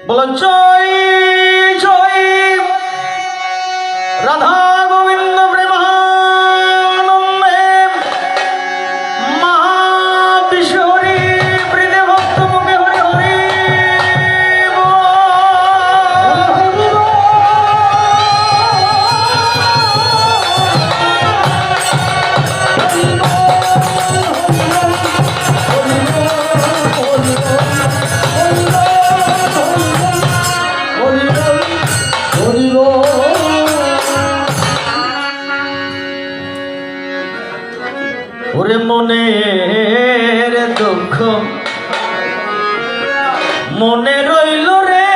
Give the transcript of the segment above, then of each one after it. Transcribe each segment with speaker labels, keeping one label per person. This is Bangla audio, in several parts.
Speaker 1: বলো জয় জয় রাধা গোবিন্দ প্রেমানন্দে মহাবিশ্বরী প্রীতি ভক্ত মুখে হরি হরি ওরে মনের দুঃখ মনে রইল রে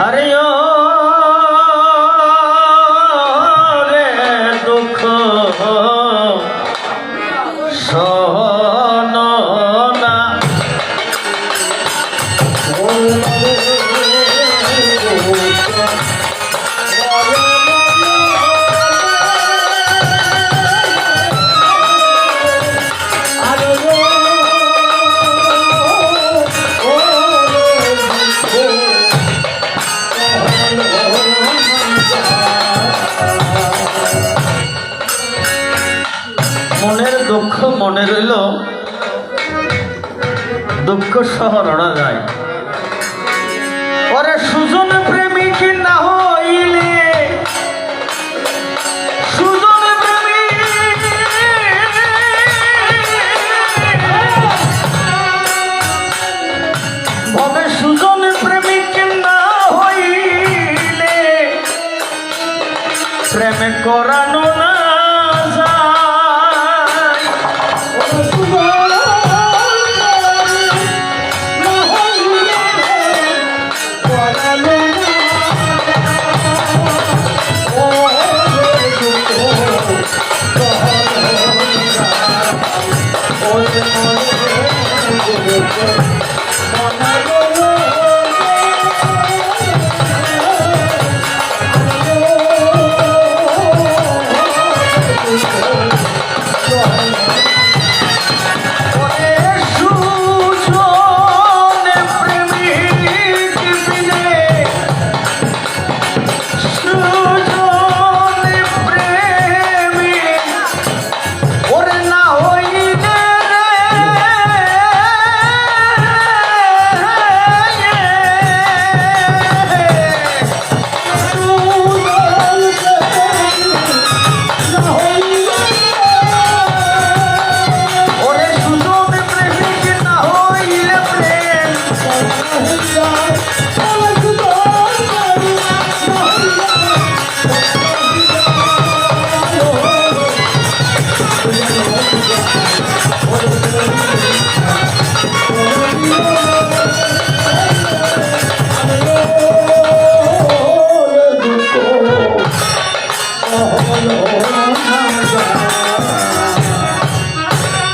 Speaker 1: আরে ও রে দুঃখ সহন না মনের দুঃখ মনে রইল দুঃখ সহরণা যায় ওরে সুজন প্রেমিক না হইলে সুজন প্রেমিক ভবে সুজন প্রেমিক না হইলে প্রেমে করানো না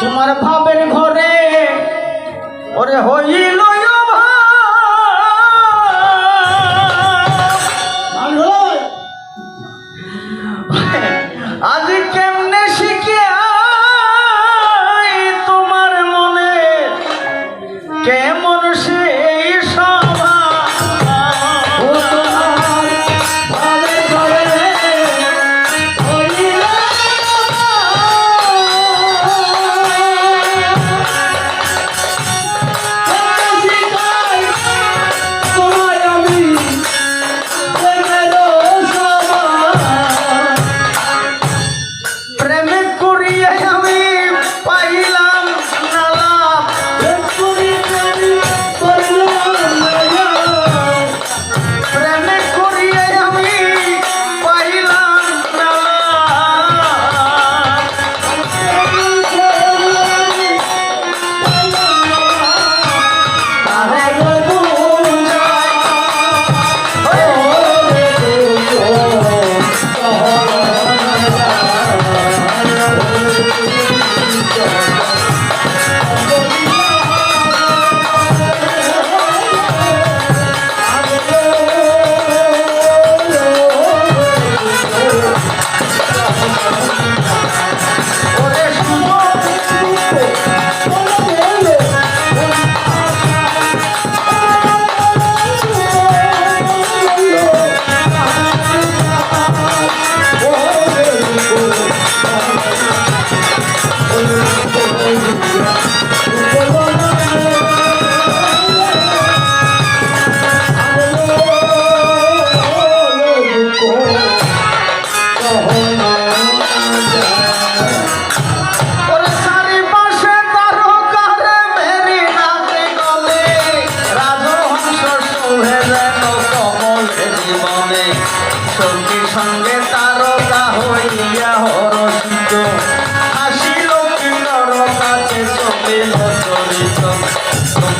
Speaker 1: তোমার ভাবের ঘরে ওরে হইল আজ কেমনে শিখে তোমার মনে কেমন সেই সভা
Speaker 2: Oh,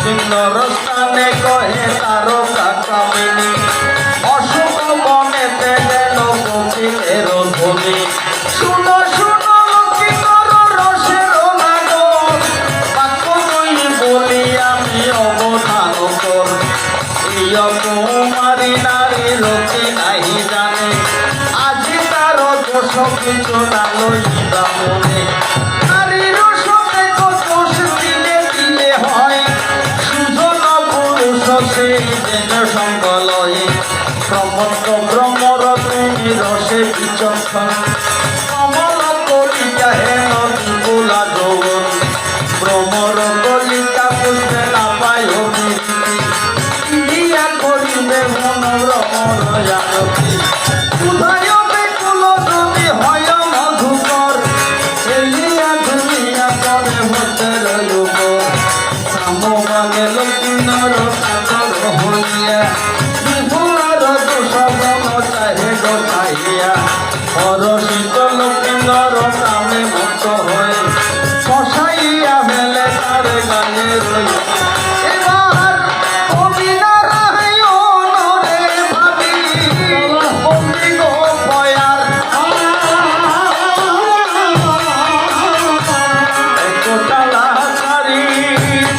Speaker 1: সুন্দর স্থানে কহে তারকা কামিনী অশোক বনেতে যেন কোকিলের ধ্বনি শুনো শুনো লক্ষ্মীর রসের নাগর বাক্য নই বলি আমি অবধান কর এই কুমারী নারী লোকে নাই জানে আজি তার দোষ কিছু না লইবা মনে নারীর সঙ্গে দোষ দিলে দিলে হয় সুজন পুরুষ সেই যেন সঙ্গ লয়ে প্রমত্ত ভ্রমর তুমি রসে বিচক্ষণ কমল কলিকা হেন বিপুলা যৌবন ভ্রমর কলিকা পুষবে না পায় অভিনীতি ইয়া করিবে মন ভ্রমর জানতি উদয় বেকুল তুমি হয় মধুকর এলিয়া দুনিয়া করে হতে রূপ সামবাগে লক্ষ্মীর কাতর হইয়া বিভুলার দুঃসবন চাহে গোটাইয়া হরষিত লক্ষ্মীর কামে মুক্ত হয়ে ফসাইয়া ফেলে তার গানে রই এবার অবিনারায়ণ রে ভাবি বন্দি গো বয়ার একতলা চারি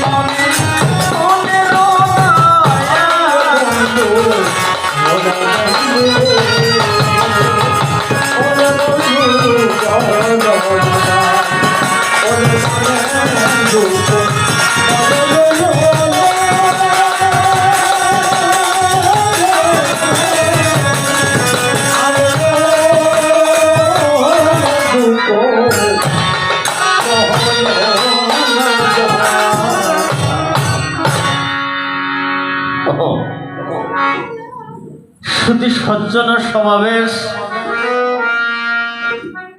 Speaker 1: মনে মনের মায়া শুধু সজ্জনের সমাবেশ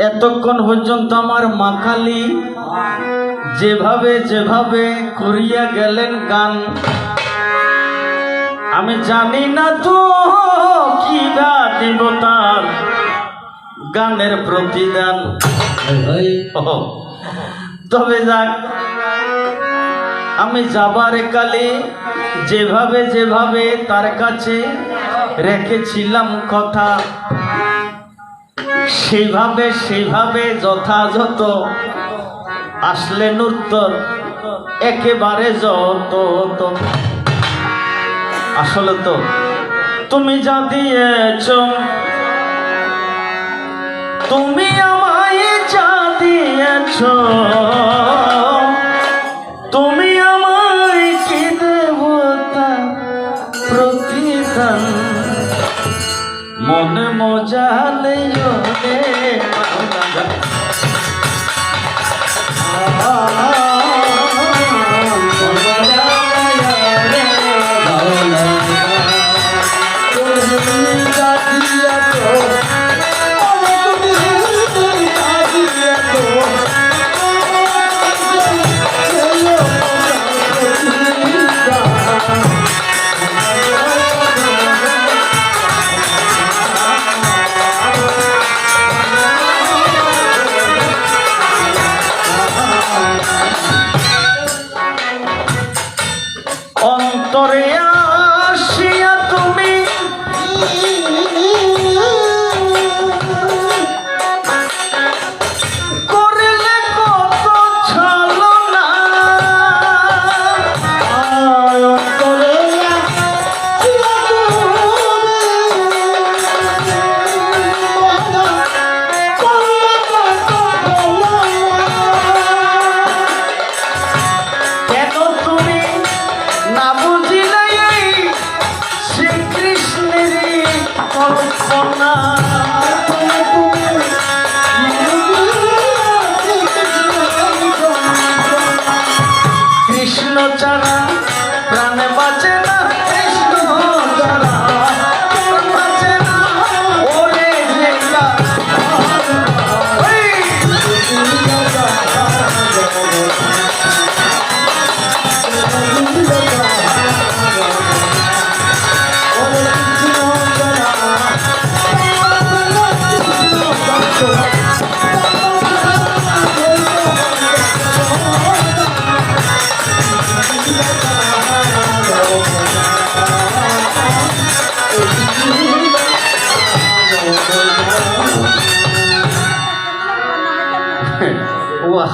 Speaker 1: এতক্ষণ পর্যন্ত আমার মা কালী যেভাবে যেভাবে করিয়া গেলেন গান আমি জানি না তো কি দিব তার গানের প্রতিদান তবে যাক আমি যাবার কালে যেভাবে যেভাবে তার কাছে রেখেছিলাম কথা সেইভাবে সেইভাবে যথাযথ আসলেন উত্তর একেবারে যত আসলে তো তুমি যা দিয়েছ তুমি আমায় যা দিয়েছ তুমি আমায় কি দেবতা প্রতিদান মনে মজালে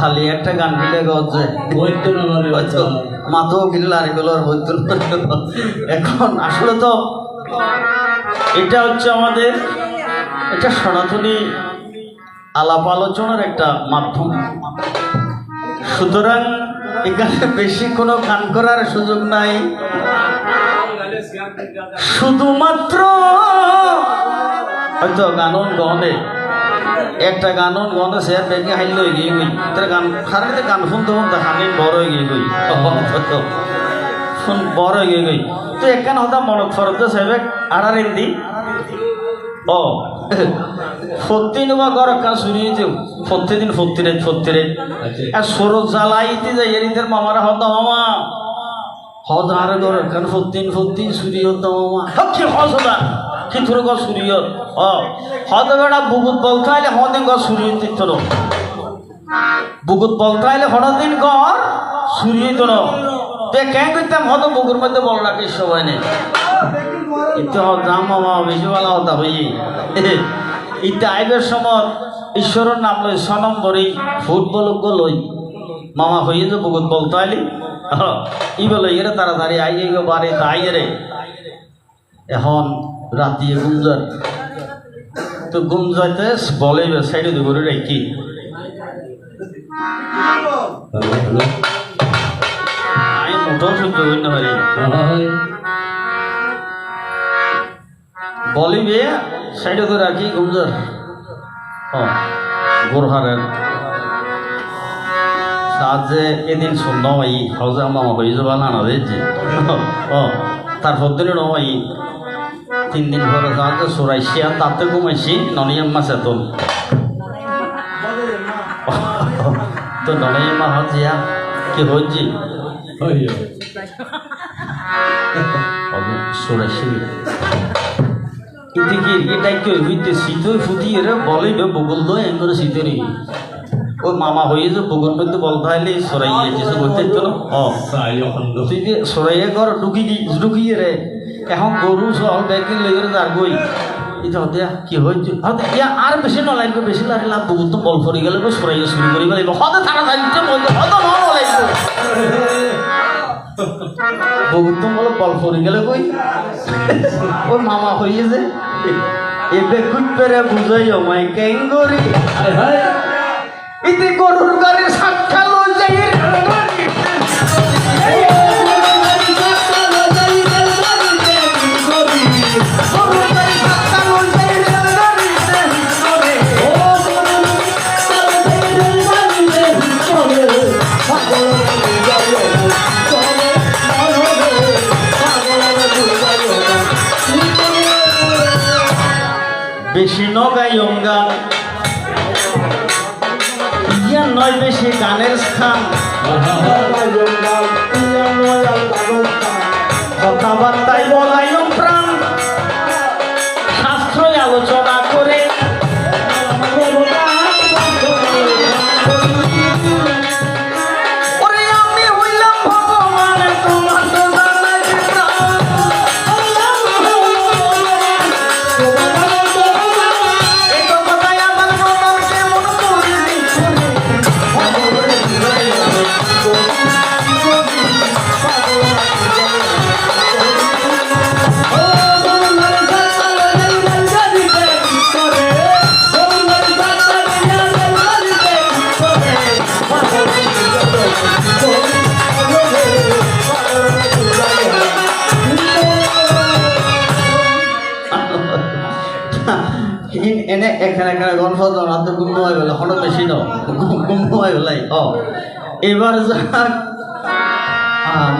Speaker 1: খালি একটা গান গিলে গজে হয়তো মাথো গিল আর এগুলো হইতো এখন আসলে তো এটা হচ্ছে আমাদের এটা সনাতনী আলাপ আলোচনার একটা মাধ্যম। সুতরাং এখানে বেশি কোনো গান করার সুযোগ নাই, শুধুমাত্র হয়তো গানন গনে একটা গানন গনে সে বেগে হাইল হয়ে গিয়ে গই তার গান খারাপ গান শুনতে শুনতে খানি বড় হয়ে গিয়ে গই শুন বড় হয়ে গিয়ে গই তো একখান হতা মনত ফরত সেবে আর হিন্দি ও সত্যি নেওয়া ঘর কাজ শুনিয়ে যাও প্রত্যেকদিন ফত্তিরে আর সরো জ্বালাইতে যাই এরিদের মামারা হত মামা হদ আর ঘর কান ফত্তিন সুরি হত মামা কি হসদা কি তোর গো সুরিয় ও হদ বেড়া বুকুত বলতে আইলে হদিন গো সুরিয়ে দিত বুকুত বলতে আইলে হদিন গর সুরিয়ে তো তে কেন করতাম হতো বুকুর মধ্যে বল রাখি সবাই নেই ইতে যাম মামা বেশি ভালো হতা হই ইতে আইবের সময় ঈশ্বরের নাম লই সনম বরি ফুটবল লই মামা হইয়ে যে বুকুত বলতে আইলি ই বলে এরে তাড়াতাড়ি আইয়ে গো বাড়ি তাই রে এখন রাতিয়ে গুমজার তো গুমজাইতে বলে সাইডে দিব রে কি আমি মোটর সহ্য করি না পারি বলিবে সাইডে করে রাখি গুমজার গোরহারের সাজে এদিন শুনলাম এই হাউজে মামা হয়ে যাবা না হয়েছে তারপর দিনে নয় 3 দিন পরে সাজে সরাইছিয়া তাতে ঘুমাইছি ননিয়াম্মা চেতন তো ননিয়াম্মা হাজিয়া কি হয়েছি সরাইছি কিন্তু কি এটাই কেউ হইতে শীতই ফুটিয়ে বলেবে বগুল দো এম করে শীতেরই ও মামা হয়ে যে বগুল মধ্যে বলতে হইলে সরাইয়ে কিছু করতে তো তুই যে সরাইয়ে ঘর ঢুকিয়ে রে এখন গরু সহ ব্যাগে লেগে যার বই এটা হতে কি হয়েছে হতে ইয়া আর বেশি নলাইব বেশি লাগলে বহুত তো বল ফরি গেলে সরাইয়ে শুরু করি গেলে হতে তারা যাইতে মধ্যে হতে নলাইব বহুত তো বলে বল ফরি গেলে কই ও মামা হইয়ে যে এবে খুব পেরে বুঝাইও মাই কেঙ্গরি ইতি গরুর গাড়ির সাক্ষা লো যাই বেশি নগাইম গান ইয়া নয় বেশি গানের স্থান কথাবার্তায় বলাইম প্রাণ শাস্ত্রই আলোচনা করে এনে এখানে গল্প তো গুম হয়ে গেল হঠাৎ বেশি ন গুম হয়ে গেলাই এবার যাক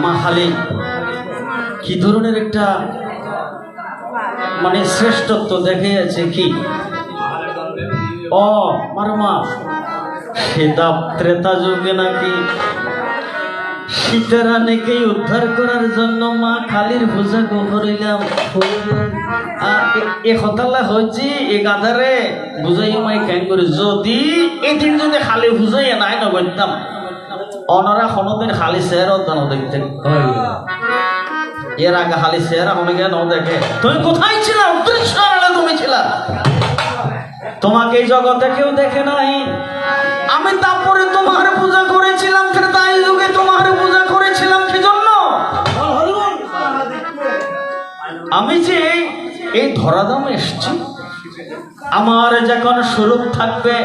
Speaker 1: মা খালি কি ধরনের একটা মানে শ্রেষ্ঠত্ব দেখে আছে কি মারমা সেটা ত্রেতা যুগে নাকি সীতারানীকে উদ্ধার করার জন্য মা কালীর পূজা করিলাম এ হতালা হয়েছি এ গাধারে বুঝাই মাই কেন করে যদি এদিন যদি খালি বুঝাই নাই নগরতাম অনরা কোনোদিন খালি চেহারা দানো দেখতেন এর আগে খালি চেহারা অনেকে ন দেখে তুমি কোথায় ছিলা তুমি ছিলা তোমাকে এই জগতে কেউ দেখে নাই আমি তারপরে তোমার পূজা করেছিলাম, তাই যুগে তোমার পূজা করেছিলাম কি জন্য? আমি যে এই ধরাধামে এসেছি, আমার যখন স্বরূপ থাকবে,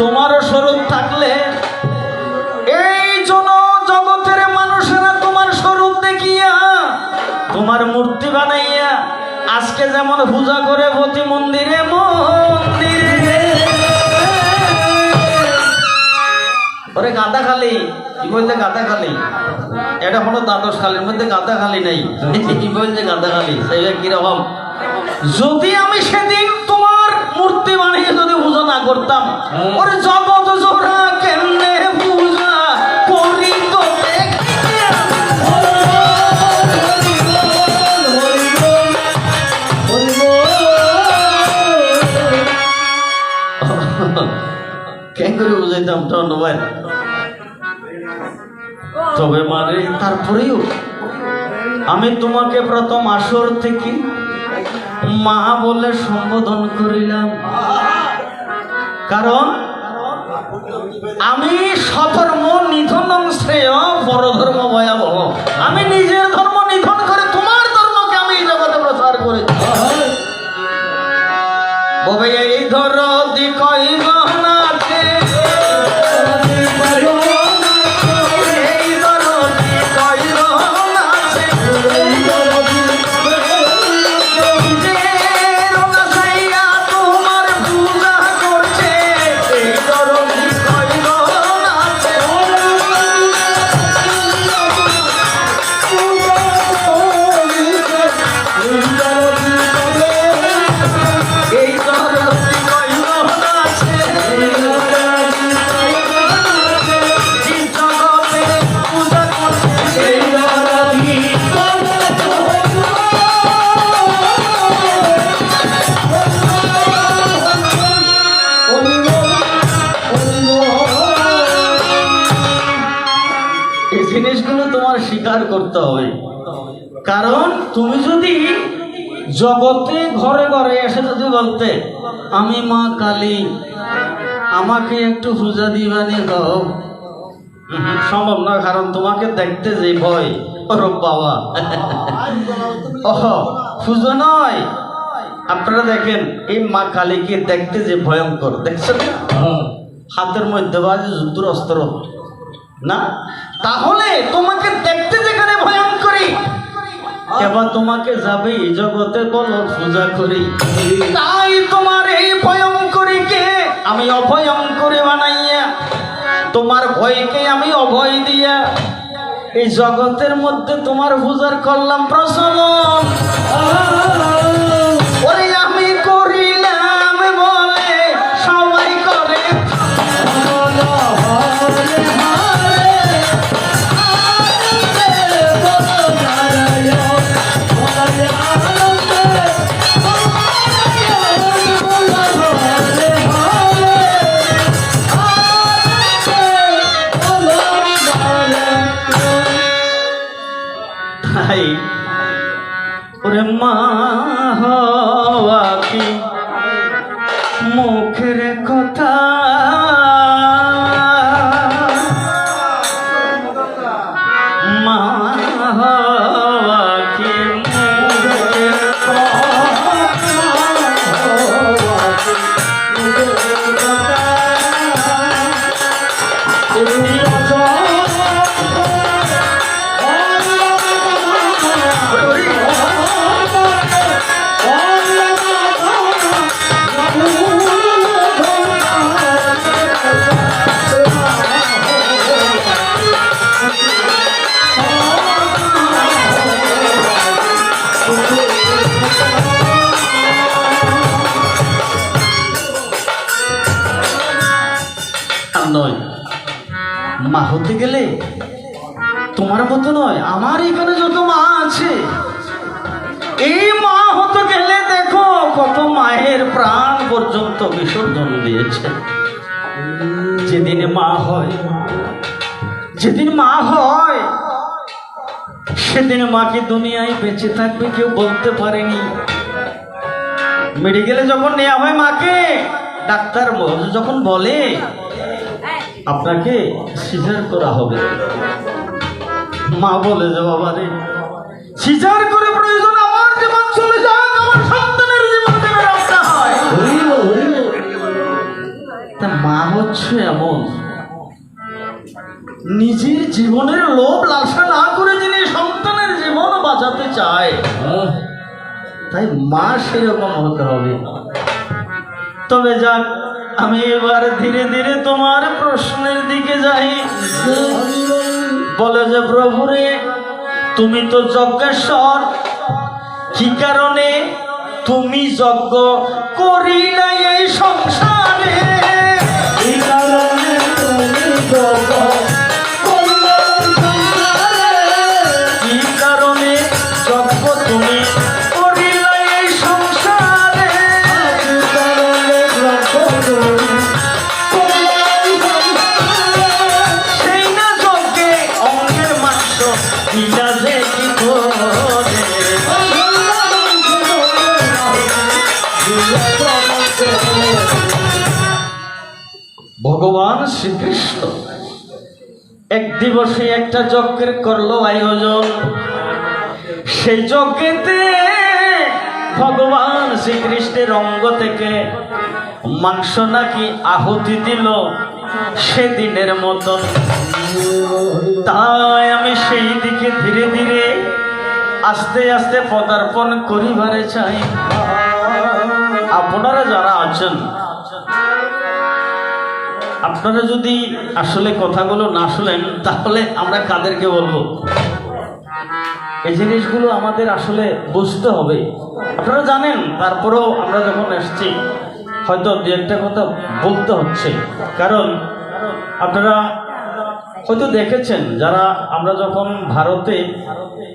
Speaker 1: তোমারও স্বরূপ থাকলে এই জগতের মানুষেরা তোমার স্বরূপ দেখিয়া তোমার মূর্তি বানাইয়া আজকে যেমন পূজা করে প্রতি মন্দিরে মন্দিরে। ওরে গাদা খালি কি বলতে? গাদা খালি এটা হলো দ্বাদশ খালির মধ্যে গাদা খালি নাই। কি বলছে গাদা খালি? সেইটা কিরকম? যদি আমি সেদিন তোমার মূর্তি বানিয়ে যদি পূজা না করতাম, ওরে জগৎ জোড়া কেমনে পূজা করি তো কেন করে বুঝাইতাম ধন্যবাদ। তবে মানে তারপরেও আমি তোমাকে প্রথম আসর থেকে মা বলে সম্বোধন করিলাম, কারণ আমি স্বধর্ম নিধন শ্রেয় পরধর্ম ভয়াবহ। আমি নিজের ধর্ম নিধন করে তোমার ধর্মকে আমি এই জগতে প্রচার করেছি। ববে এই ধরতি কই গহনাতে জিনিসগুলো তোমার স্বীকার করতে হবে। কারণ তুমি যদি জগতে ঘরে ঘরে এসে যদি বলতে আমি মা কালী, আমাকে একটু পূজা দিবানি দাও, সম্ভব না। কারণ তোমাকে দেখতে যে ভয়, ওর বাবা পূজা নয়। আপনারা দেখেন এই মা কালীকে দেখতে যে ভয়ঙ্কর, দেখছেন হাতের মধ্যে বাজে যুদ্ধ অস্ত্র না, তাহলে তোমাকে দেখতে যেখানে ভয়ঙ্করী, এবার তোমাকে যাবে এই জগতে বলো পূজা করি। তাই তোমার এই ভয়ঙ্করীকে আমি অভয়ঙ্করী বানাইয়া, তোমার ভয়কে আমি অভয় দিয়া এই জগতের মধ্যে তোমার পূজার করলাম প্রচলন। ওরে আমি করিলাম বলে সবাই করে, ওরে মা হওয়া কি মুখের কথা, মা হওয়া কি মুখের নয়। মা হতে গেলে তোমার মতো নয়, আমার এখানে যত মা আছে, এই মা হতে গেলে দেখো কত মায়ের প্রাণ পর্যন্ত বিসর্জন দিয়েছে। যেদিন মা হয়, যেদিন মা হয় সেদিন মাকে দুনিয়ায় বেঁচে থাকবে কেউ বলতে পারেনি। মেডিকেলে যখন নেওয়া হয় মাকে, ডাক্তার যখন বলে আপনাকে সিজার করা হবে, মা বলে যে বাবা রে, সিজার করে প্রয়োজন আমার জীবন চলে যাক, আমার সন্তানের জীবন যেন রক্ষা হয়। তা মা হচ্ছে এমন, নিজের জীবনের লোভ লালসা না করে যিনি সন্তানের জীবন বাঁচাতে চায়, তাই মা সেরকম হতে হবে। তবে যাক, আমি এবার ধীরে ধীরে তোমার প্রশ্নের দিকে যাই। বলে যে প্রভুরে, তুমি তো যজ্ঞেশ্বর, কি কারণে তুমি যজ্ঞ করি না এই সংসারে? কি কারণে তুমি যজ্ঞ করি না এই সংসারে? কি কারণে যজ্ঞ তুমি করি না এই সংসারে? কি কারণে যজ্ঞ করি না এই সংসারে? সেই না যজ্ঞে অঙ্গের মাংস দিলা যে কি করে? ভগবান শ্রীকৃষ্ণ এক দিবসে একটা যজ্ঞের করলো আয়োজন। সেই যজ্ঞেতে ভগবান শ্রীকৃষ্ণের অঙ্গ থেকে মাংস নাকি আহুতি দিল সেদিনের মতন। তাই আমি সেই দিকে ধীরে ধীরে আস্তে আস্তে পদার্পণ করিবারে চাই। আপনারা যারা আছেন, আপনারা যদি আসলে কথাগুলো না শুনেন তাহলে আমরা কাদেরকে বলবো? এই জিনিসগুলো আমাদের আসলে বুঝতে হবে। আপনারা জানেন, তারপরেও আমরা যখন এসছি হয়তো দু একটা কথা বলতে হচ্ছে, কারণ আপনারা হয়তো দেখেছেন, যারা আমরা যখন ভারতে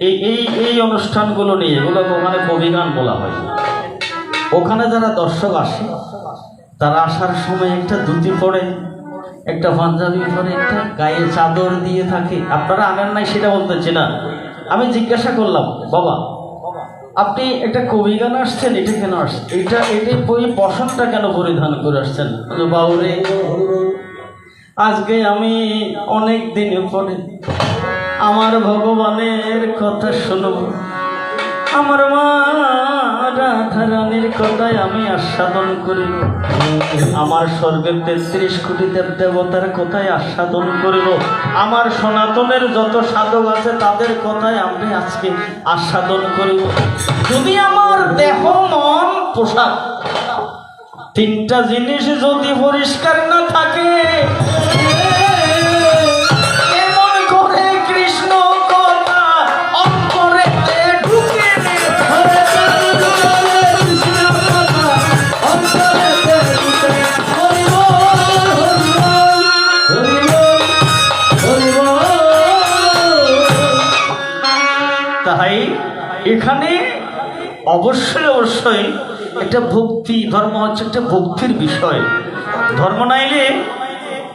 Speaker 1: এই এই এই অনুষ্ঠানগুলো নিয়ে, এগুলোকে ওখানে কবিগান বলা হয়, ওখানে যারা দর্শক আসে তারা আসার সময় একটা ধুতি পরে, একটা পাঞ্জাবি পরে, একটা গায়ে চাদর দিয়ে থাকে। আপনারা আনেন নাই সেটা বলতেছি না, আমি জিজ্ঞাসা করলাম, বাবা আপনি একটা কবি গান আসছেন, এটা কেন আসছেন? এটা বই বসনটা কেন পরিধান করে আসছেন? বাউরে, আজকে আমি অনেক দিন পরে আমার ভগবানের কথা শুনব, আমার মা রাধা রানীর কথায় আমি আস্বাদন করিব, আমার স্বর্গের 33 কোটি দেব দেবতার কথায় আস্বাদন করিব, আমার সনাতনের যত সাধক আছে তাদের কথায় আমি আজকে আস্বাদন করিব। যদি আমার দেহ মন পোশাক তিনটা জিনিস যদি পরিষ্কার না থাকে, এমন করে কৃষ্ণ কথা অন্তরে ঢুকে তাই এখানে অবশ্যই অবশ্যই একটা ভক্তি, ধর্ম হচ্ছে একটা ভক্তির বিষয়। ধর্ম নাইলে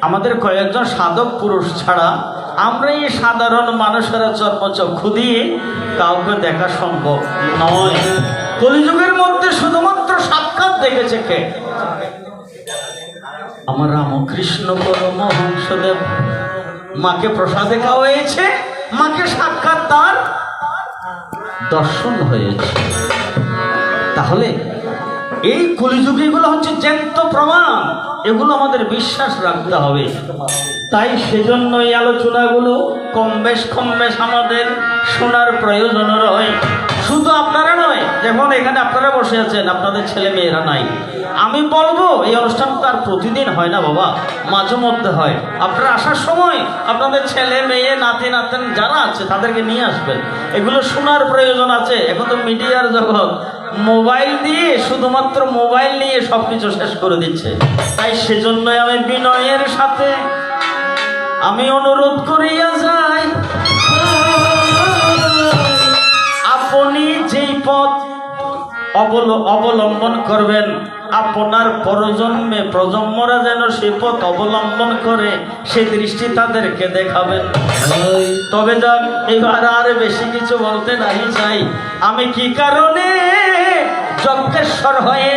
Speaker 1: আমাদের কয়েকজন সাধক পুরুষ ছাড়া আমরা এই সাধারণ মানুষেরা চর্মচক্ষু দিয়ে কাউকে দেখা সম্ভব নয়। কলিযুগের মধ্যে শুধুমাত্র সাক্ষাৎ দেখেছে কে? আমার রামকৃষ্ণ পরমহংসদেব। মাকে প্রসাদে খাওয়াইছে, মাকে সাক্ষাৎ তার দর্শন হয়েছে। তাহলে এই কলিযুগে এগুলো হচ্ছে জ্যান্ত প্রমাণ, এগুলো আমাদের বিশ্বাস রাখতে হবে। তাই সেজন্য এই আলোচনাগুলো কম বেশ আমাদের শোনার প্রয়োজন রয়। শুধু আপনারা নয়, যেমন এখানে আপনারা বসে আছেন, আপনাদের ছেলে মেয়েরা নাই, আমি বলবো এই অনুষ্ঠান তো আর প্রতিদিন হয় না বাবা, মাঝে মধ্যে হয়। আপনারা আসার সময় আপনাদের ছেলে মেয়ে নাতি নাতেন যারা আছে তাদেরকে নিয়ে আসবেন, এগুলো শোনার প্রয়োজন আছে। এখন তো মিডিয়ার জগৎ, মোবাইল দিয়ে, শুধুমাত্র মোবাইল নিয়ে সবকিছু শেষ করে দিচ্ছে। তাই সেজন্যই আমি বিনয়ের সাথে আমি অনুরোধ করিয়া যাই, আপনি যেই পথ অবলম্বন করবেন, আপনার প্রজন্মরা যেন সে পথ অবলম্বন করে, সে দৃষ্টি তাদেরকে দেখাবেন। তবে যাক, এবার আর বেশি কিছু বলতে নাই চাই। আমি কি কারণে যজ্ঞেশ্বর হয়ে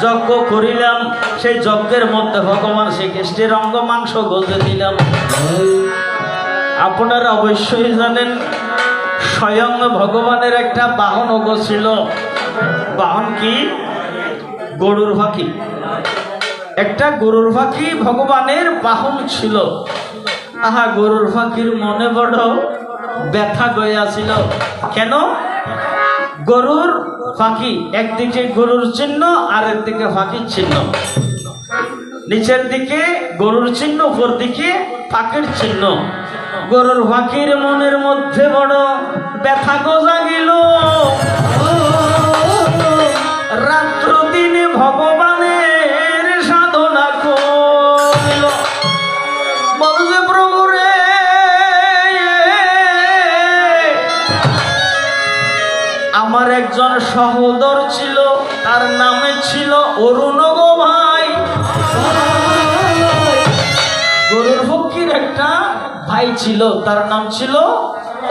Speaker 1: যজ্ঞ করিলাম, সেই যজ্ঞের মধ্যে ভগবান শ্রীকৃষ্ণের অঙ্গ মাংস গলতে দিলাম। আপনারা অবশ্যই জানেন স্বয়ং ভগবানের একটা বাহন ছিল। বাহন কি? গরুর পাখি। একটা গরুর পাখি ভগবানের বাহন ছিল। আহা, গরুর পাখির মনে বড় ব্যথা গইয়াছিল। কেন? গরুর পাখি একদিকে গরুর চিহ্ন আর একদিকে পাখির চিহ্ন, নিচের দিকে গরুর চিহ্ন, উপর দিকে পাখির চিহ্ন। গরুর পাখির মনের মধ্যে বড় ব্যথা জাগিল। রাত্র দিনে ভগবানের সাধনা করিল। বলছে প্রভু রে, আমার একজন সহোদর ছিল, তার নামে ছিল অরুণ গো ভাই। গরুর পক্ষীর একটা ভাই ছিল, তার নাম ছিল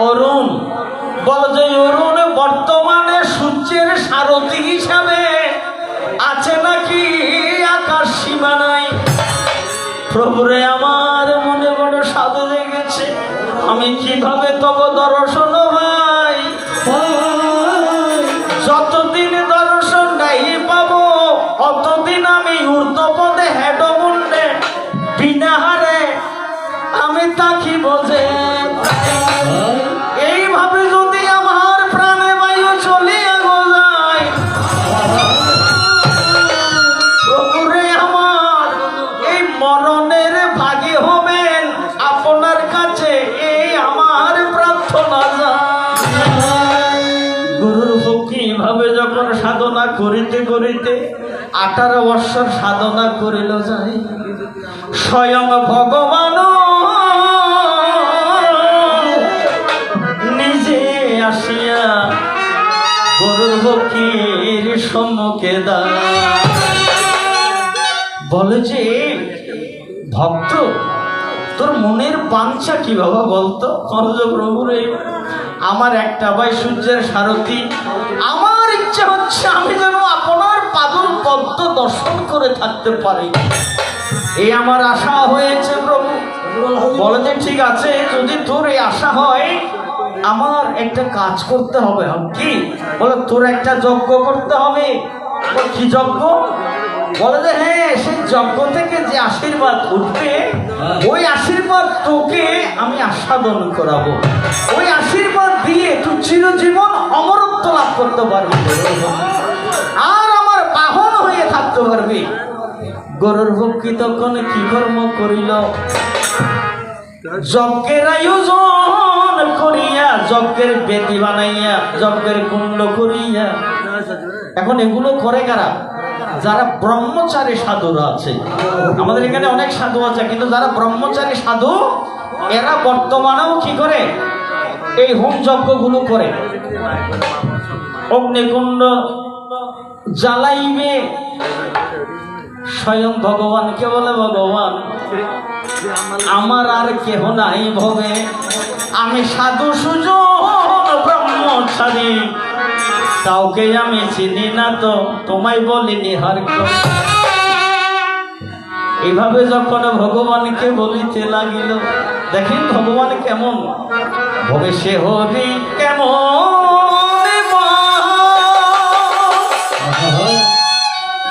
Speaker 1: অরুণ। বল যে অরুণ বর্তমানে সূর্যের সারথি হিসাবে আছে নাকি আকাশ সীমানায়। প্রভুরে, আমার মনে বড় সাধু লেগেছে, আমি কিভাবে তবে দর্শন ভাই, যতদিন দর্শন নাই পাবো অতদিন আমি ঊর্ধ্বপদে হেডমুন্ডে বিনা হারে আমি তাকিব যে। এইভাবে যদি আমার প্রাণে বায়ু চলিয়া যায়, প্রভুরে আমার এই মরণের ভাগে হবেন আপনার কাছে, এই আমার প্রার্থনা যায়। গুরুর পক্ষে এভাবে যখন সাধনা করিতে করিতে 18 বৎসর সাধনা করিল যায়, স্বয়ং ভগবান নিজে আসিয়া গরুর পক্ষীর সম্মুখে দাঁড়ায়। বলে যে, ভক্ত তোর মনের বাঞ্ছা কি বাবা বলতো? প্রভুরে, আমার একটা ভাই সূর্যের সারথি, আমার ইচ্ছা হচ্ছে আমি যেন আপনার পাদুর পদ্ম দর্শন করে থাকতে পারি, এই আমার আশা হয়েছে প্রভু। বলে যে ঠিক আছে, যদি তোর এই আশা হয় আমার একটা কাজ করতে হবে। কি? বলে তোর একটা যজ্ঞ করতে হবে। কি যজ্ঞ? বলে যে হ্যাঁ, সেই যজ্ঞ থেকে যে আশীর্বাদ উঠবে ওই আশীর্বাদ তোকে আমি আস্বাদন করাবো, ওই আশীর্বাদ দিয়ে তুই চিরজীবন অমরত্ব লাভ করতে পারবি আর আমার বাহন হয়ে থাকতে পারবি। গরুর পক্ষী তখন কি কর্ম করিল? যজ্ঞের আয়োজন করিয়া, যজ্ঞের বেদি বানাইয়া, যজ্ঞের কুণ্ড করিয়া। এখন এগুলো করে কারা? যারা ব্রহ্মচারী সাধুরা আছে। আমাদের এখানে অনেক সাধু আছে, কিন্তু যারা ব্রহ্মচারী সাধু এরা বর্তমানেও কি করে? এই হোম যজ্ঞগুলো করে। অগ্নিকুণ্ড জ্বালাইবে, স্বয়ং ভগবানকে বলে, ভগবান আমার আর কেহ নাই ভবে, আমি সাধু সুজন ব্রহ্মচারী, কাউকে আমি চিনি না, তো তোমায় বলিনি হার। এইভাবে যখন ভগবানকে বলিতে লাগিল, দেখেন ভগবান কেমন, ভবে সে হরি কেমন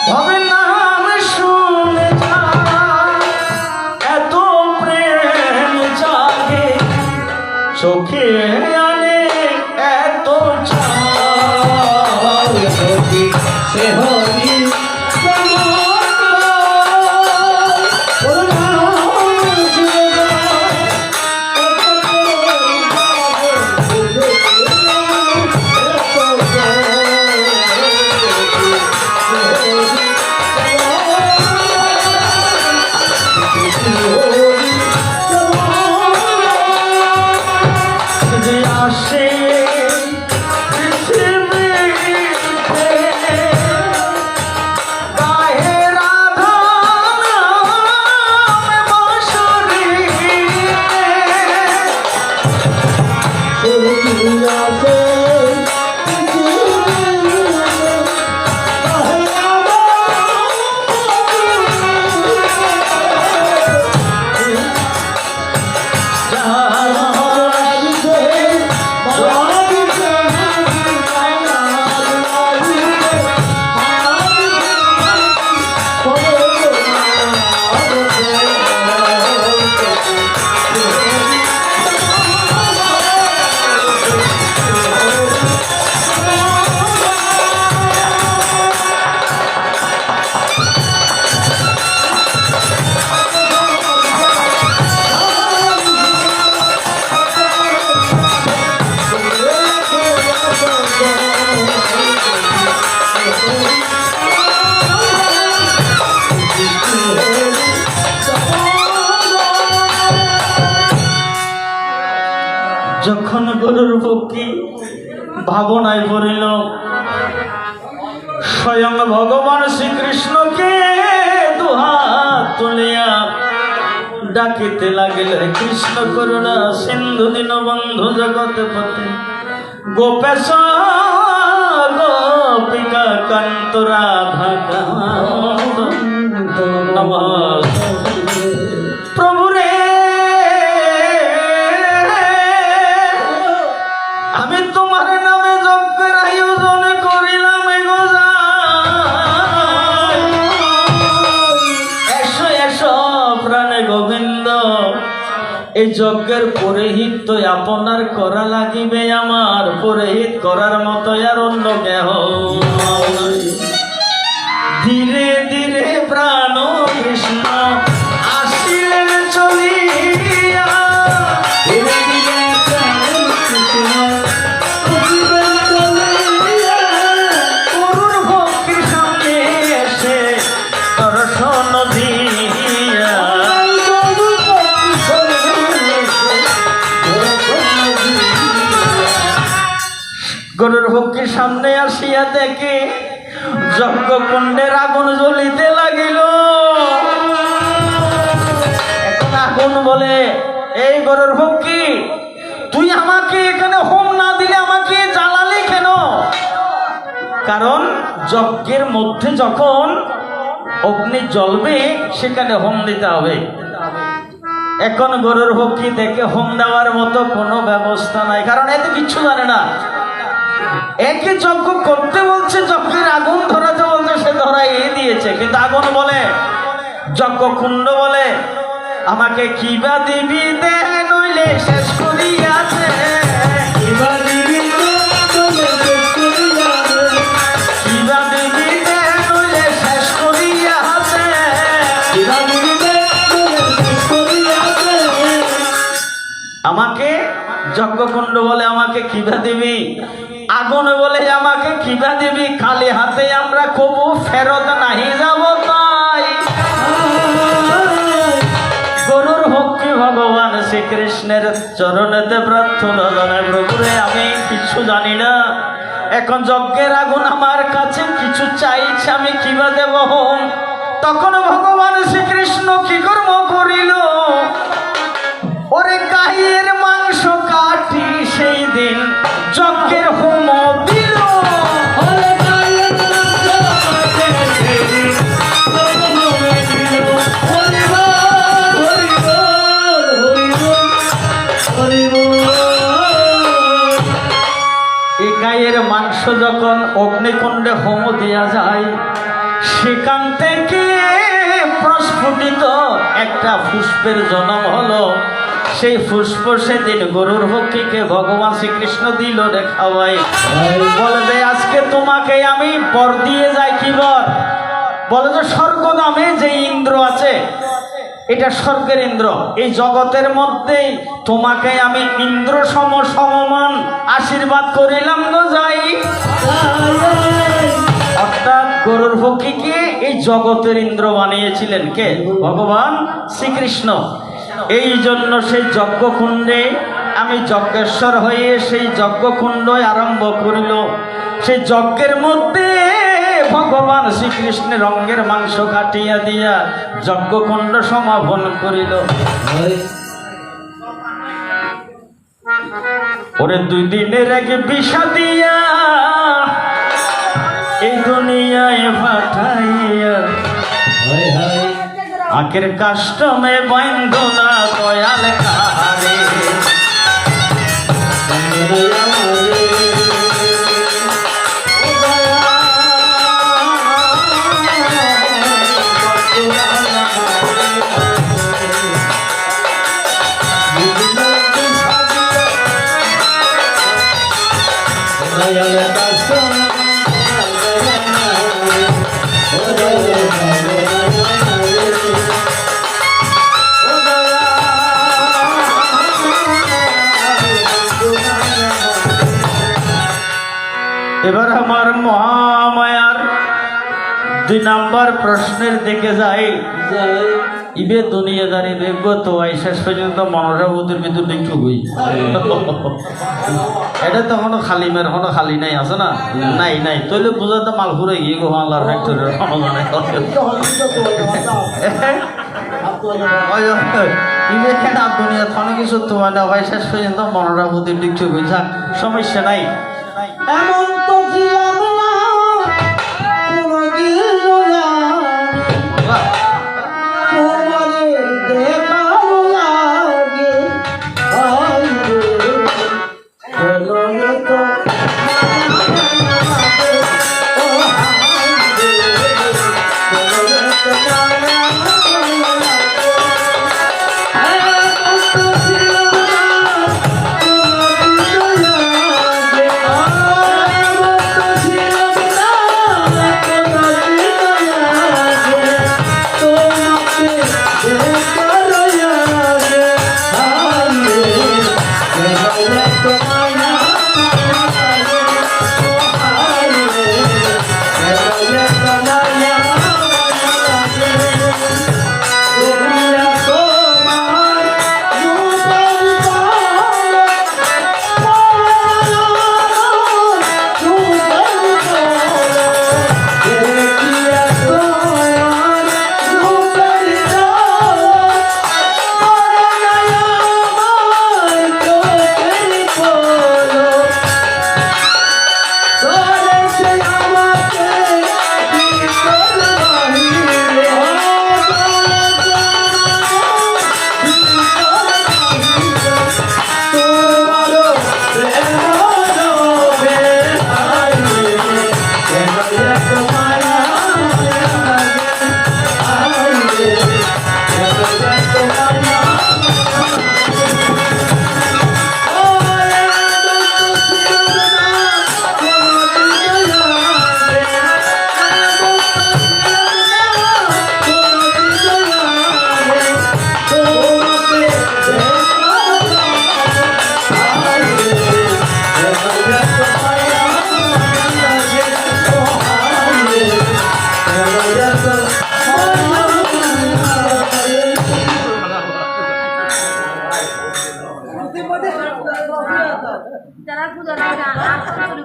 Speaker 1: ভবে নাম শুনে এত প্রেম জাগে, চোখে আনে এত সে হরি যে যখন গরুর ভক্তি ভাবনায় পড়িল, স্বয়ং ভগবান শ্রীকৃষ্ণকে দুহাত তুলিয়া ডাকিতে লাগিলেন, কৃষ্ণ করুণা সিন্ধু দীনবন্ধু জগৎপতি গোপেশ গোপিকা কান্ত রাধা কান্ত নমস্তে। প্রভু রে, আমি তোমার নামে যজ্ঞের আয়োজন করিলাম, এসো এসো প্রাণে গোবিন্দ, এই যজ্ঞের পুরোহিত তো আপনার করা লাগিবে, আমার পুরোহিত করার মতো আর অন্য কেহ। ধীরে ধীরে প্রাণ কৃষ্ণ আসিলেন চলিয়া, ধীরে ধীরে প্রাণ কৃষ্ণ আসিলেন চলিয়া, করুণ ভক্তির সামনে এসে দর্শন দিয়া, গরুর ভক্তির সামনে আসিয়া দেখে যজ্ঞকুণ্ডের আগুন জ্বলিতে লাগিল। এখন আগুন বলে, এই গরুর ভক্তি, তুই আমাকে এখানে হোম না দিলে আমাকে জ্বালালি কেন? কারণ যজ্ঞের মধ্যে যখন অগ্নি জ্বলবে সেখানে হোম দিতে হবে। এখন গরুর ভক্তি দেখে হোম দেওয়ার মতো কোনো ব্যবস্থা নাই, কারণ এতে কিচ্ছু জানে না। একে যজ্ঞ করতে বলছে, যজ্ঞের আগুন ধরাতে বলছে, সে ধরাই দিয়েছে, কিন্তু আগুন বলে, যজ্ঞ কুণ্ড বলে, আমাকে কিবা দিবি দে নইলে শেষ করিয়াছে, কিবা দিবি দে নইলে শেষ করিয়াছে, আমাকে যজ্ঞকুণ্ড বলে আমাকে কিবা দিবি, আগুন বলে আমাকে কিবা দিবি, খালি হাতে আমরা কবু ফেরত নাহি যাব, তাই গরুর ভক্তি ভগবান শ্রীকৃষ্ণের চরণেতে প্রার্থনা জানাই, প্রভুরে আমি কিছু জানি না, এখন যজ্ঞের আগুন আমার কাছে কিছু চাইছে, আমি কিবা দেব হোম। তখন ভগবান শ্রীকৃষ্ণ কি কর্ম করিল, ওরে গাইয়ের মাংস কাটি সেই দিন যজ্ঞের হোম দিল, এই গাইয়ের মাংস যখন অগ্নিকুণ্ডে হোম দেওয়া যায়, সেখান থেকে প্রস্ফুটিত একটা পুষ্পের জন্ম হলো। সেই পুষ্প সেদিন গরুর ভক্তিকে ভগবান শ্রীকৃষ্ণ দিল রে খাওয়াই, বলবে আজকে তোমাকে আমি বর দিয়ে যাই। কি বর? বলে যে স্বর্গধামে যে ইন্দ্র আছে, এটা স্বর্গের ইন্দ্র, এই জগতের মধ্যেই তোমাকে আমি ইন্দ্র সমমান আশীর্বাদ করিলাম গো যাই। অর্থাৎ গরুর ভক্তিকে এই জগতের ইন্দ্র বানিয়েছিলেন কে? ভগবান শ্রীকৃষ্ণ। এই জন্য সেই যজ্ঞকুণ্ডে আমি যজ্ঞেশ্বর হয়ে সেই যজ্ঞকুণ্ড আরম্ভ করিল। সেই যজ্ঞের মধ্যে ভগবান শ্রীকৃষ্ণের অঙ্গের মাংস কাটিয়া দিয়া যজ্ঞকুণ্ড সমাপন করিল। ওরে 2 দিনের আগে বিষা দিয়া এই দুনিয়ায় পাঠাইয়া, আখের কাষ্টমে বন্ধনা দয়াল কারে, এবার আমার মহামায়ার 2 নম্বর প্রশ্নের দিকে যাই। ইবে দুনিয়াদারি দেখব তো এই শেষ পর্যন্ত মনসাবতীর ভিতর একটু হই এটা তো কোনো খালি মেয়ের কোনো খালি নাই আছে না নাই নাই তৈলে বোঝাতে মাল ঘুরে গিয়ে গো বাংলার ফ্যাক্টরির সমাধানে দুনিয়া অনেক কিছু তোমার ভাই শেষ পর্যন্ত মনসাবতীর একটু বুঝা সমস্যা নাই
Speaker 2: এমন তো ছিলাম না কোনদিন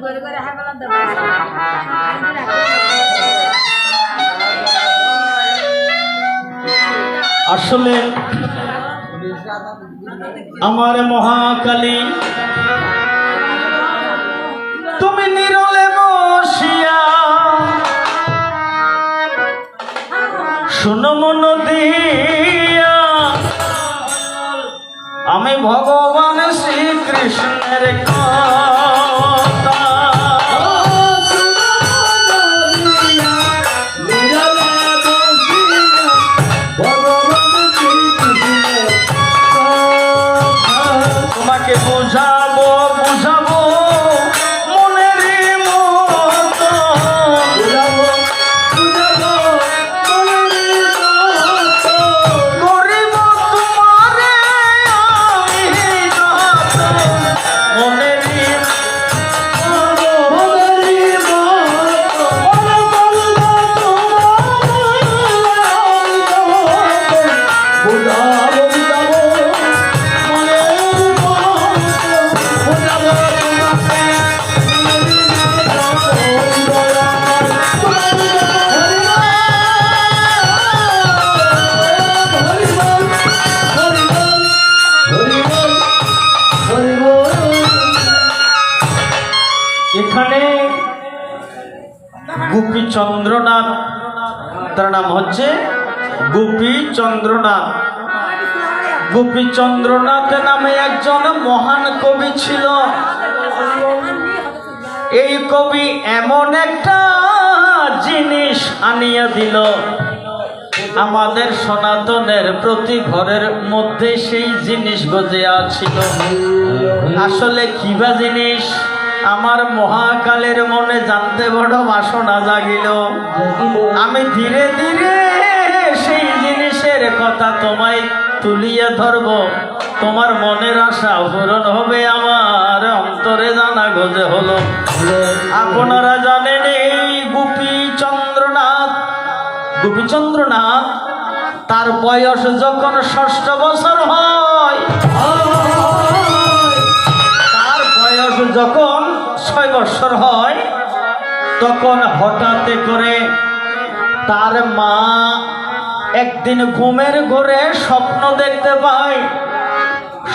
Speaker 2: তোমারে দেখার লাগে
Speaker 1: আসলে আমার মহাকালী তুমি নিরলে বসিয়া শুনো মন দিয়া আমি ভগবান শ্রীকৃষ্ণের কথা তোমাকে বুঝাবো বুঝাবো মনের মতো বুঝাবো বুঝাবো মনের মতো গরিব তোমারে আমি যত মনের এখানে গোপীচন্দ্রনাথ তার নাম হচ্ছে গোপীচন্দ্রনাথ গোপীচন্দ্রনাথ নামে একজন মহান কবি ছিল এই কবি এমন একটা জিনিস আনিয়া দিল আমাদের সনাতনের প্রতি ঘরের মধ্যে সেই জিনিস গজে আছিল আসলে কিবা জিনিস আমার মহাকালের মনে জানতে বড় বাসনা জাগিল আমি ধীরে ধীরে সেই জিনিসের কথা তোমায় তুলিয়ে ধরব তোমার মনের আশা পূরণ হবে আমার অন্তরে জানা গজে হলো আপনারা জানেন এই গোপীচন্দ্রনাথ তার বয়স যখন 6 বছর হয়, তার বয়স যখন 6 বছর হয়, তখন হঠাৎ করে তার মা একদিন ঘুমের ঘোরে স্বপ্ন দেখতে পায়।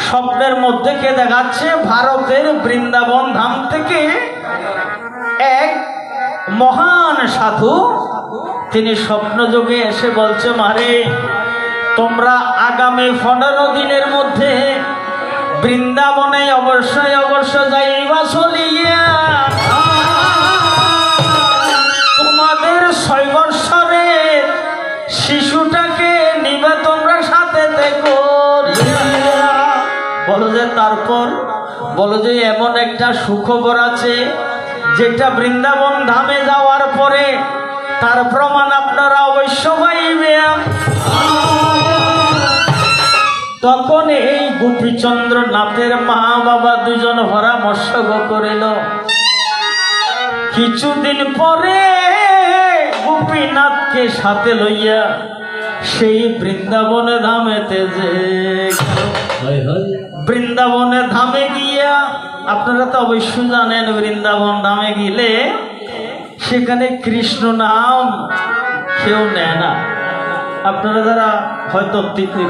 Speaker 1: স্বপ্নের মধ্যে কে দেখাচ্ছে, ভারতের বৃন্দাবন ধাম থেকে এক মহান সাধু, তিনি স্বপ্নযোগে এসে বলছে, মারে তোমরা আগামী 15 দিনের মধ্যে বৃন্দাবনে অবশ্যই যাইবা চলিয়া, তোমাদের 6 বৎসরের শিশুটাকে নিবে তোমরা সাথে দেখো। বলো যে তারপর, বলো যে এমন একটা সুখবর আছে যেটা বৃন্দাবন ধামে যাওয়ার পরে তার প্রমাণ আপনারা অবশ্য পাইবেন। তখন এই গোপীচন্দ্র নাথের মা বাবা দুজন পরামর্শ করিল। কিছুদিন পরে গোপীনাথকে সাথে লইয়া সেই বৃন্দাবনে ধামেতে যে বৃন্দাবনে ধামে গিয়া, আপনারা তো অবশ্যই জানেন বৃন্দাবন ধামে গেলে সেখানে কৃষ্ণ নাম কেউ নেয় না। আপনারা যারা হয়তো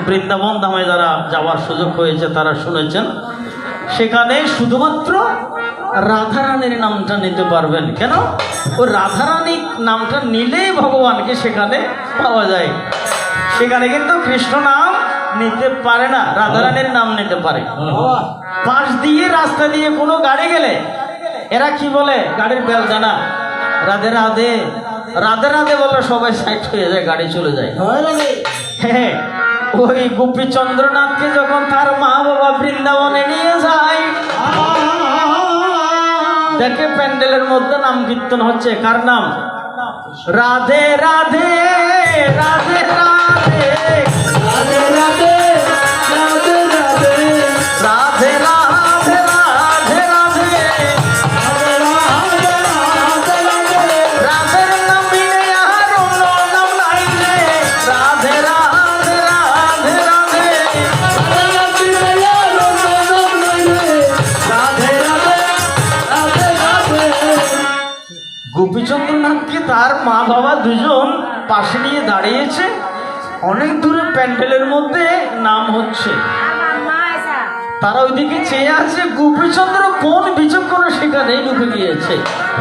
Speaker 1: বৃন্দাবন ধামে যারা যাওয়ার সুযোগ হয়েছে তারা শুনেছেন, সেখানে শুধুমাত্র রাধারানীর নামটা নিতে পারবেন। কেন? ওই রাধারানী নামটা নিলেই ভগবানকে সেখানে পাওয়া যায়। সেখানে কিন্তু কৃষ্ণ নাম নিতে পারে না, রাধারানীর নাম নিতে পারে। পাশ দিয়ে রাস্তা দিয়ে কোনো গাড়ি গেলে এরা কি বলে, গাড়ির বেল জানা, রাধে রাধে রাধে রাধে বলে সবাই সাইড হয়ে যায়, গাড়ি চলে যায়। হ্যাঁ, ওই গোপীচন্দ্রনাথকে যখন তার মা বাবা বৃন্দাবনে নিয়ে যায়, দেখে প্যান্ডেলের মধ্যে নাম কীর্তন হচ্ছে। কার নাম? রাধে রাধে রাধে রাধে রাধে রাধে রাধে রাধে রাধে রাধে রাধে রাধের নাম বিনে আর অন্য নাম নাই রে। রাধে রাধে রাধে রাধে গোপীচন্দ্রনাথকে তার মা বাবা দুজন পাশে নিয়ে দাঁড়িয়েছে। অনেক দূরে প্যান্ডেলের মধ্যে নাম হচ্ছে, তারা ওইদিকে চেয়ে আছে গোপীচন্দ্র কোন বিচক্ষণ সেখানে ঢুকে গিয়েছে।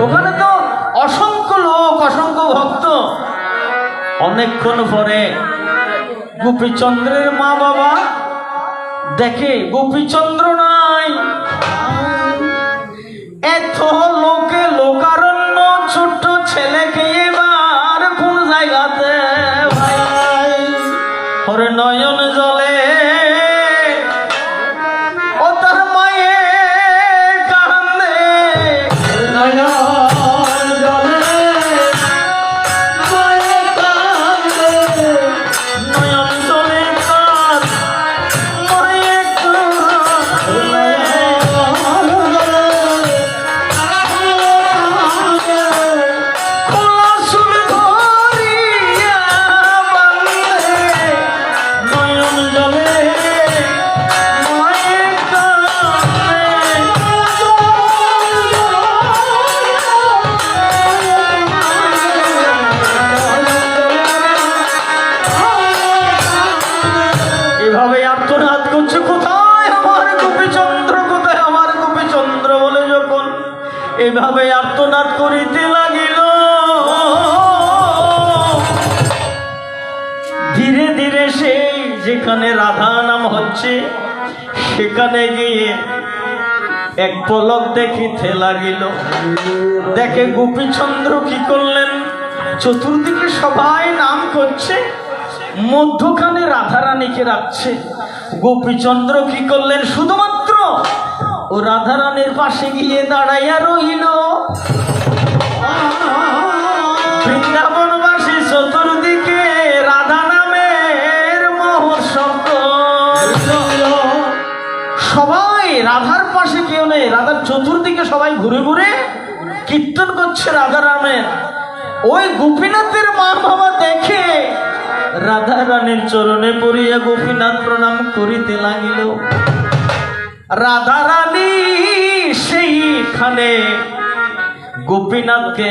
Speaker 1: ওখানে তো অসংখ্য লোক, অসংখ্য ভক্ত। অনেকক্ষণ পরে গোপীচন্দ্রের মা বাবা দেখে গোপীচন্দ্র নাই। এত লোকে লোকারণ্য, ছোট্ট ছেলেকে এবার কোন জায়গাতে ভাই ওরে নয়ন জলে ও তার মায়ে কান্দে, নয়ন জলে মায়ে কান্দে, নয়ন জলে তার মায়ে কান্দে। এভাবে আর্তনাদ করছে, কোথায় আমার গোপীচন্দ্র, কোথায় আমার গোপীচন্দ্র বলে যখন এভাবে আর্তনাদ করিতে লাগিল, ধীরে ধীরে সেই যেখানে রাধা নাম হচ্ছে সেখানে গিয়ে এক পলক দেখিতে লাগিল। দেখে গোপীচন্দ্র কি করলেন, চতুর্দিকে সবাই নাম করছে, মধ্যখানে রাধারানীকে রাখছে। গোপীচন্দ্র কি করলেন, শুধুমাত্র ও রাধারানীর পাশে গিয়ে দাঁড়াইয়া রইল। বৃন্দাবনবাসী চতুর্দিকে রাধা নামের মহোৎসব, সবাই রাধার পাশে কেউ নেই, রাধার চতুর্দিকে সবাই ঘুরে ঘুরে কীর্তন করছে রাধা নামের। ওই গোপীনাথের মা বাবা দেখে রাধা রানীর চরণে পড়িয়া গোপীনাথ প্রণাম করিতে লাগিল। রাধা রানী সেইখানে গোপীনাথকে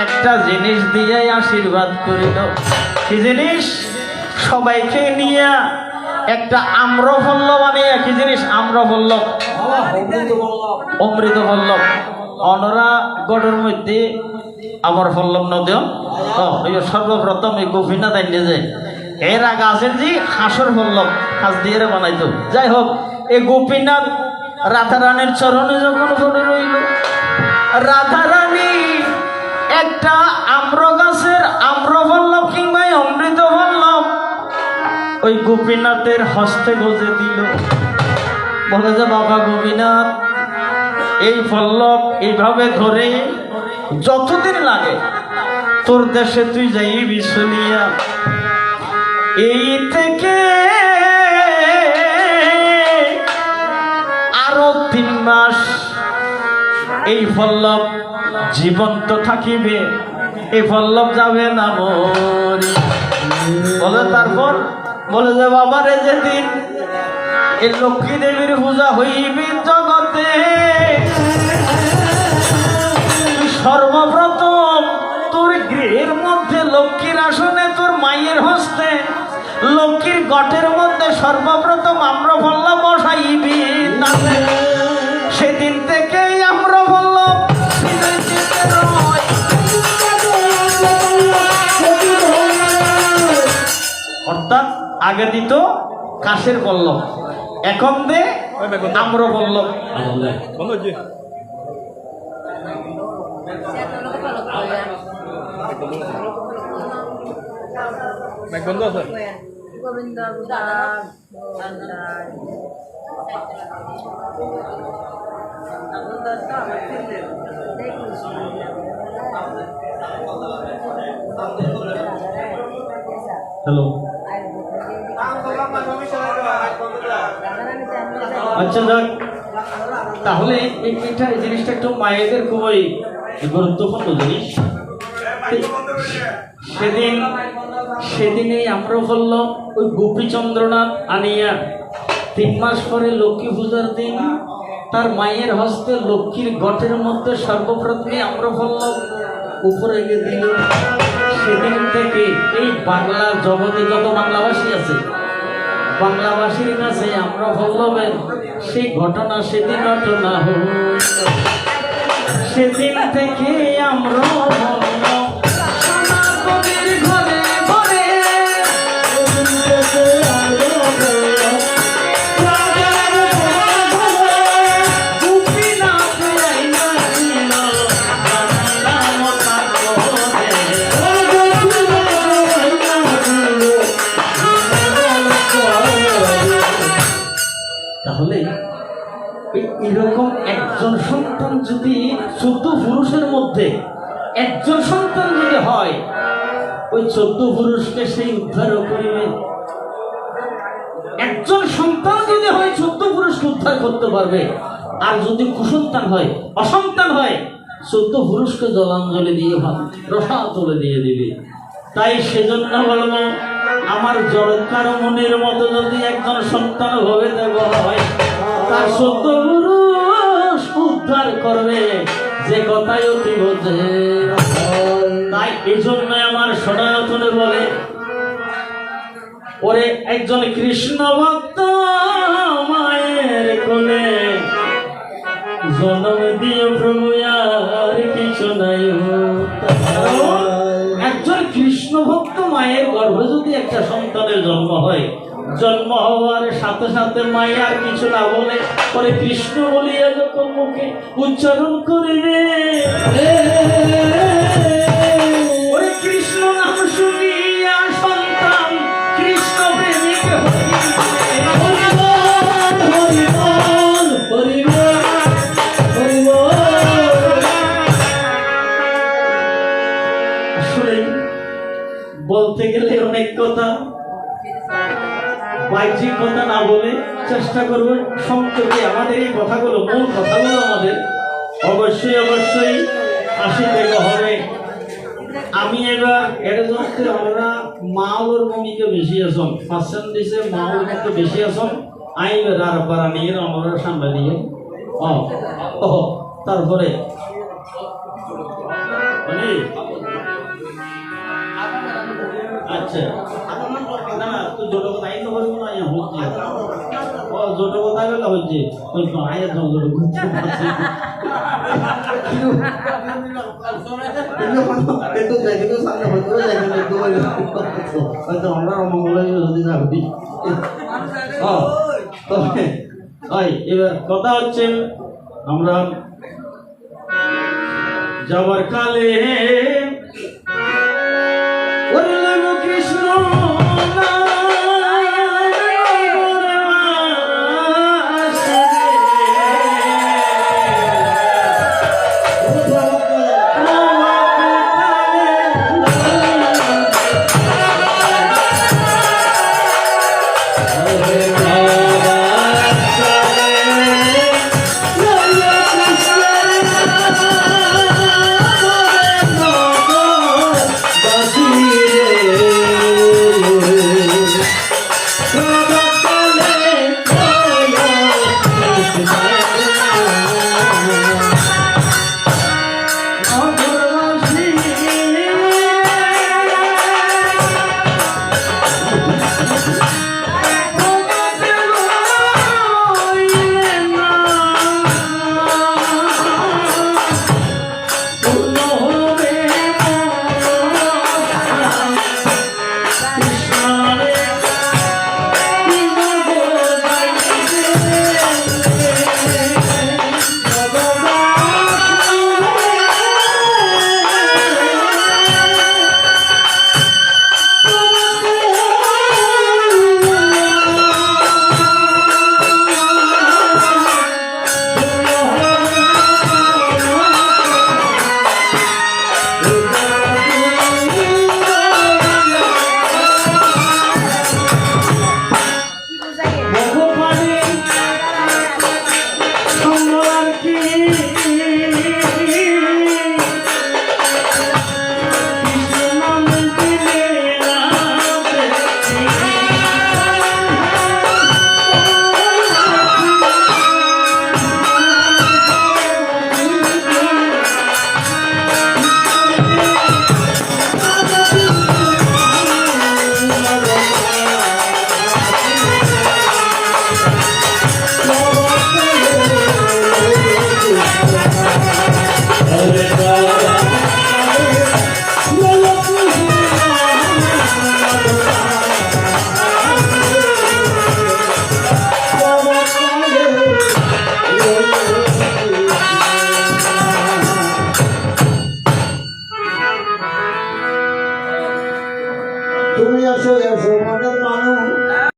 Speaker 1: একটা জিনিস দিয়ে আশীর্বাদ করিল। কি জিনিস? সবাইকে নিয়ে একটা আম্রপল্লব বানিয়ে, কি জিনিস? আম্রপল্লব, অমৃত পল্লব। অনরা গড়ের মধ্যে আমার পল্লব নদেও সর্বপ্রথম এই গোপীনাথ আইনে যায়। এর আগে আছেন যে হাঁসর পল্লব, হাঁস দিয়ে বানাইতো। যাই হোক, এই গোপীনাথ রাধা রানীর চরণে যখন পড়ে রইল, রাধা রানী একটা আম্র গাছের আম্রপল্লব কিংবা অমৃত পল্লব ওই গোপীনাথের হস্তে গজে দিল। বলে যে, বাবা গোপীনাথ, এই পল্লব এইভাবে ধরে যতদিন লাগে তোর দেশে তুই যাইবি চলিয়া। এই থেকে আরো 3 মাস এই পল্লব জীবন্ত থাকিবে, এই পল্লব যাবে না মরি। বলে তারপর বলে যে, বাবারে যেদিন এই লক্ষ্মী দেবীর পূজা হইবে জগতে, সর্বপ্রথম তোর গৃহের মধ্যে লক্ষ্মীর আসনে তোর মায়ের হস্তে লক্ষ্মীর গটের মধ্যে সর্বপ্রথম আম্রপল্লব বসাইবি। সেদিন থেকেই আম্রপল্লব অর্থাৎ আগে দিত কাশের পল্লব, এখন দে আম্রপল্লব। হ্যালো, আচ্ছা যাক, তাহলে এটা এই জিনিসটা একটু মায়েদের খুবই গুরুত্বপূর্ণ জিনিস। সেদিনেই আমরা বললাম ওই গোপীচন্দ্রনাথ আনিয়া 3 মাস পরে লক্ষ্মী পূজার দিন তার মায়ের হস্তে লক্ষ্মীর গঠের মধ্যে সর্বপ্রথমে আমরা বললাম উপরে গিয়ে দিল। সেদিন থেকে এই বাংলা জগতে যত বাংলাভাষী আছে, বাংলাভাষীর কাছে আমরা বললামের সেই ঘটনা সেদিন ঘটনা হল। সেদিন থেকে আমরা এরকম একজন সন্তান যদি 14 পুরুষের মধ্যে একজন সন্তান যদি হয়, ওই 14 পুরুষকে সেই উদ্ধার করিবে। একজন সন্তান যদি হয় 14 পুরুষকে উদ্ধার করতে পারবে। আর যদি কুসন্তান হয়, অসন্তান হয়, 14 পুরুষকে জলাঞ্জলি দিয়ে রসাতলে দিয়ে দিবে। তাই সেজন্য বলবো, আমার জড়কার মনের মতো যদি একজন সন্তান হবে হয়, তার 14 পুরুষ উদ্ধার করবে, যে কথাই অতি বোঝে। তাই এই জন্য আমার সনাতনে বলে, ওরে একজন কৃষ্ণ ভক্ত মায়ের কোলে জন্ম দিয়ে প্রভু আর কিছু নাই। একজন কৃষ্ণ ভক্ত মায়ের গর্ভে যদি একটা সন্তানের জন্ম হয়, জন্ম হওয়ার সাথে সাথে মায়ে আর কিছু না বলে পরে কৃষ্ণ বলিয়া যখন মুখে উচ্চারণ করিবে, ওরে কৃষ্ণ নাম শুনিয়া সন্তান কৃষ্ণ প্রেমিক আসলে বলতে গেলে অনেক কথা, বাহ্যিক কথা না বলে চেষ্টা করবো সংক্ষেপে আমাদের এই কথাগুলো, মূল কথাগুলো আমাদের অবশ্যই 80 টাকা হবে। আমি এবার এটা জানতে আমরা মাওর ভূমিকা বেশি আছেন পার্সেন্টেজে মাওর মধ্যে বেশি আছেন আইবে আর পারা নিয়ে আমরা সামনে দিয়ে ও ও তারপরে মানে আচ্ছা না তুই ছোট কথা আইতে পারবো না ইয়া হচ্ছে ও ছোট কথা গেলে হচ্ছে ওই তো আয়া যাও ছোট
Speaker 2: itu jadi itu sana betul jadi itu itu orang mulai jadi nabi
Speaker 1: ও তবে ওই এবার কথা হচ্ছে আমরা যাবার কালে